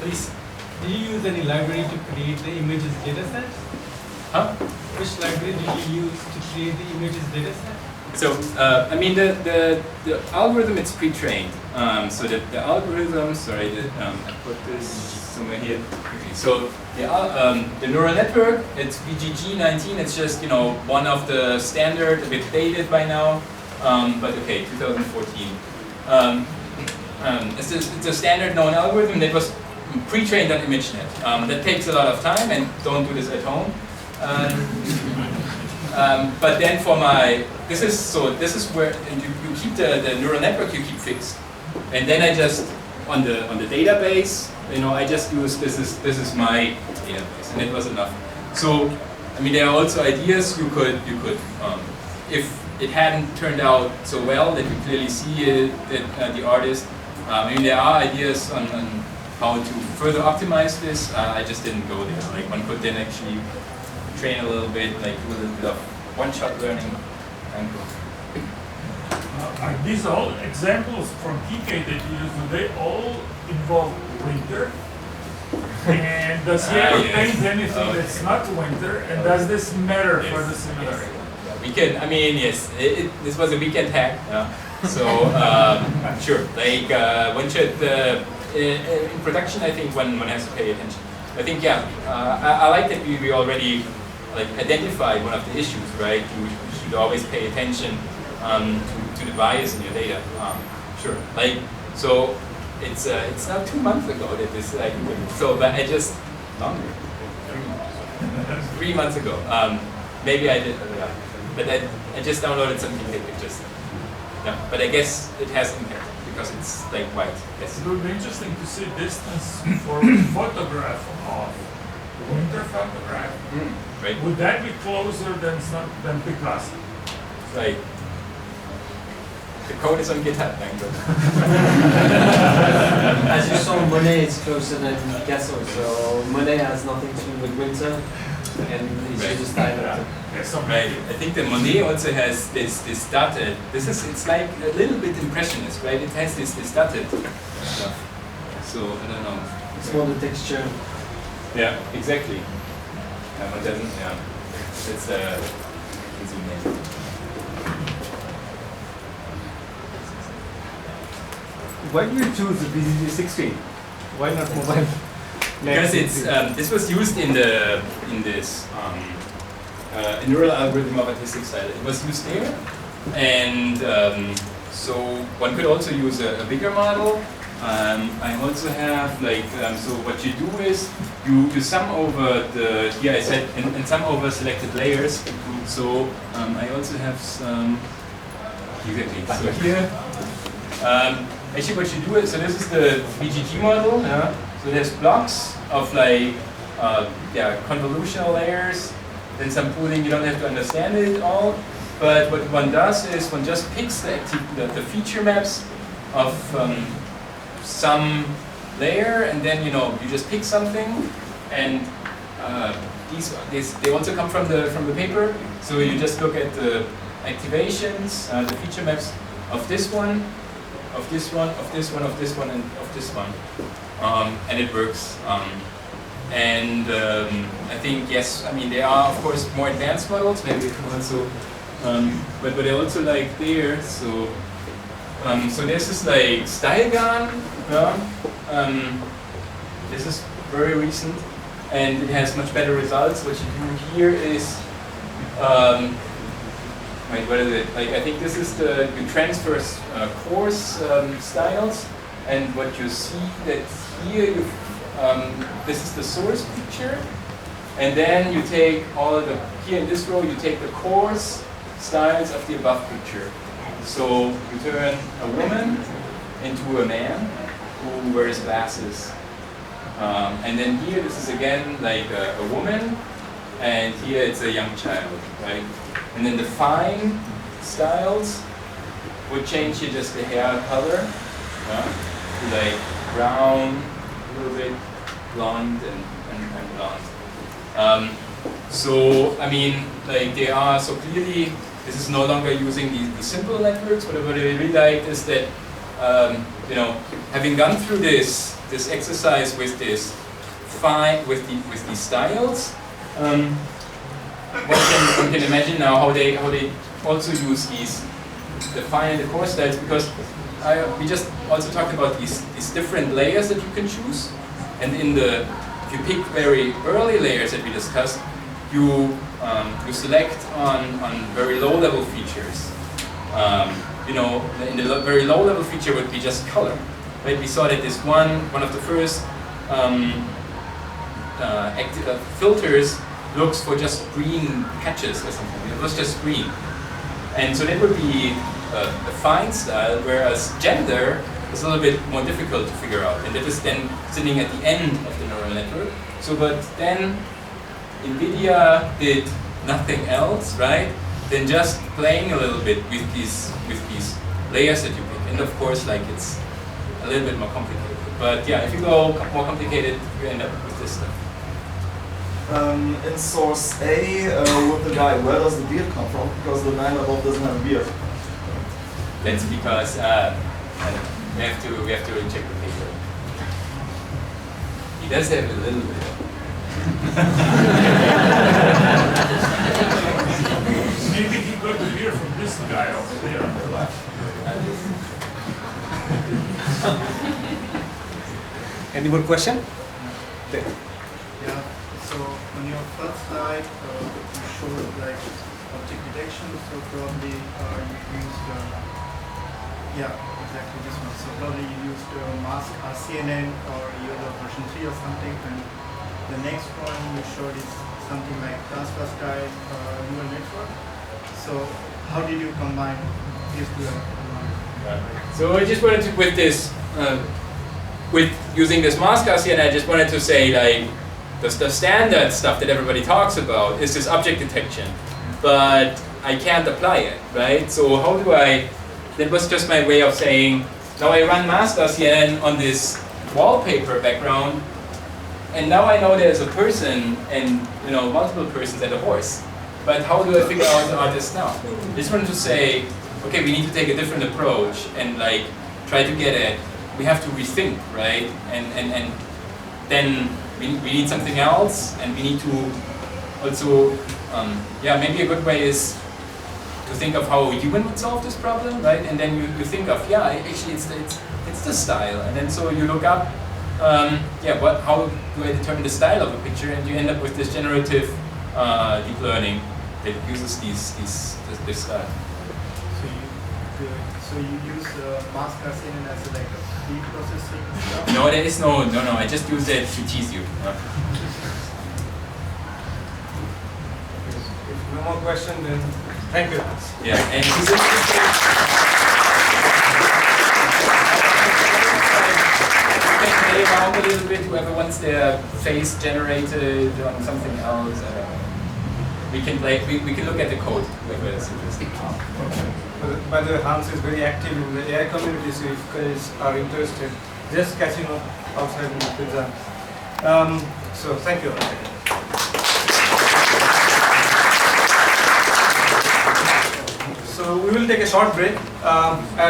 Please. Do you use any library to create the images datasets? Huh? Which library do you use to create the images dataset? So, I mean, the algorithm, it's pre-trained. So the algorithm, sorry, I put this somewhere here. So the neural network, it's VGG19. It's just, you know, one of the standard, a bit dated by now, but okay, 2014. It's a standard known algorithm that was pre-trained on ImageNet. That takes a lot of time, and don't do this at home. But then for my, this is where you keep the neural network, you keep fixed, and then I just on the database, you know, I just use this is my database, and it was enough. So I mean, there are also ideas you could if it hadn't turned out so well that you clearly see it, that the artist. I mean, there are ideas on how to further optimize this. I just didn't go there. Like one could then actually train a little bit, like do a little bit of one-shot learning. Are these all examples from PK that you use? Do they all involve winter? And does he ever paint anything that's not winter? And does this matter for the similarity? We can. I mean, yes. This was a weekend hack. So sure. Like one should in production. I think one has to pay attention. I think I like that we already like identified one of the issues, right? You should always pay attention to the bias in your data. Sure. Like so, it's now 2 months ago that this like so, but I just longer. 3 months ago. Maybe I did, but I just downloaded some PK pictures. Yeah, but I guess it has impact because it's like white. Yes. It would be interesting to see distance for photograph of winter photograph. Right. Would that be closer than Picasso? Right. The code is on GitHub. As you saw, Monet is closer than Picasso, so Monet has nothing to do with winter, and it's just a style. Right. I think that Monet also has this dotted. It's like a little bit impressionist, right? It has this dotted stuff. So I don't know. It's more the texture. Yeah, exactly. It doesn't. Yeah, it's amazing. Why do you choose the BCG60? Why not mobile? Because it's this was used in this neural algorithm of artistic style. It was used there, and so one could also use a bigger model. I also have like so what you do is you sum over the here I said and sum over selected layers. So I also have some exactly. So here actually what you do is so this is the VGG model. Yeah. So there's blocks of like convolutional layers. Then some pooling. You don't have to understand it all. But what one does is one just picks the feature maps of some layer, and then you just pick something, and these they also come from the paper. So you just look at the activations, the feature maps of this one, of this one, of this one, of this one, and of this one, and it works. And I think yes, I mean there are of course more advanced models. Maybe we can also, but they're also like there. So so this is like Stylegan. This is very recent, and it has much better results. What you do here is, wait, what is it? Like I think this is you transfer coarse styles, and what you see that here you. This is the source picture, and then you take here in this row you take the coarse styles of the above picture. So you turn a woman into a man who wears glasses, and then here this is again like a woman, and here it's a young child, right? And then the fine styles would change here just the hair color, to like brown, a little bit blonde and blonde. So I mean, like they are so clearly. This is no longer using the simple networks. What I really like is that you know, having gone through this exercise with this with these styles, one can imagine now how they also use the fine and the core styles, because we just also talked about these different layers that you can choose, and if you pick very early layers that we discussed, you select on very low level features. You know, in the very low level feature would be just color, right? We saw that this one of the first filters looks for just green patches or something. It was just green, and so that would be a fine style, whereas gender is a little bit more difficult to figure out, and that is then sitting at the end of the neural network. So, but then NVIDIA did nothing else, right? Then just playing a little bit with these layers that you pick, and of course, like, it's a little bit more complicated. But yeah, if you go more complicated, you end up with this stuff. In source A, with the guy, where does the beard come from? Because the man above doesn't have a beard. That's because we have to check the paper. He does have a little bit. Maybe he got the beer from this guy over there on the left. Any more question? Yeah. So on your first slide, you showed like object detection. So probably you used yeah, exactly this one. So probably you used mask CNN or version 3 or something. And the next one you showed is something like transfer style neural network. So how did you combine these two? So I just wanted to, with this, with using this mask RCN, I just wanted to say, like, the standard stuff that everybody talks about is this object detection, but I can't apply it, right? So how do I? That was just my way of saying, now I run mask RCN on this wallpaper background, and now I know there's a person and, you know, multiple persons and a horse. But how do I figure out the artist now? I just wanted to say, okay, we need to take a different approach and, like, try to get it. We have to rethink, right? And then we need something else, and we need to also, yeah, maybe a good way is to think of how a human would solve this problem, right? And then you think of, yeah, actually it's the style, and then so you look up, yeah, how do I determine the style of a picture, and you end up with this generative deep learning that uses this style. So you use mask CNN as like a pre-processing stuff? No, there is no. I just use it to tease you. If no more question, then thank you. Yeah, and you can play around a little bit. Whoever wants their face generated on something else. I don't know. We can play. We can look at the code. Whoever is interested. By the way, Hans is very active in the AI community, so if you guys are interested, just catching up outside in the pizza. So thank you. So we will take a short break.